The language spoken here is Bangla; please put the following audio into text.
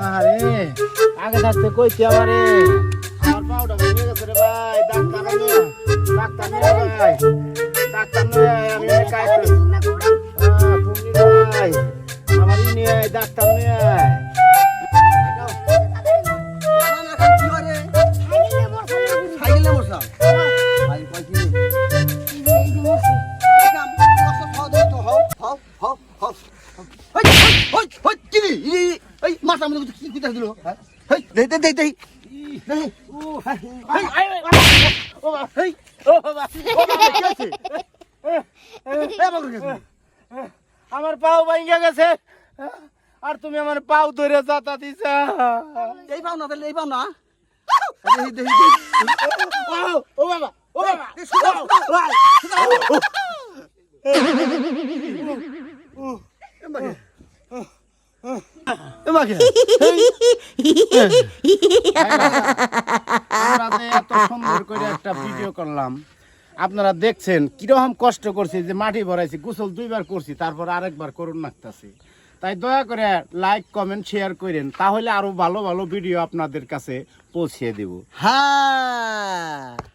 আরে আগে থাকতে কইছি আমারে আমার পাউটা ভেঙে গেছে রে ভাই ডাক্তার নিয়ে ভাই ডাক্তার নিয়ে আমি কাজ করি তুমি ভাই আমারই নিয়ে ডাক্তার নিয়ে আমার পাও ভাঙে গেছে আর তুমি আমার পাও ধরে যাতা দিছ এই পাও না তাহলে এই পাও না ও বাবা ও বাবা এত সুন্দর করে একটা ভিডিও করলাম আপনারা দেখছেন কিরকম কষ্ট করছি যে মাটি ভরাইছি গোসল 2 বার করছি তারপর আরেকবার করুন নাকতাছি তাই দয়া করে লাইক কমেন্ট শেয়ার করেন তাহলে আরো ভালো ভালো ভিডিও আপনাদের কাছে পৌঁছে দেব হ্যাঁ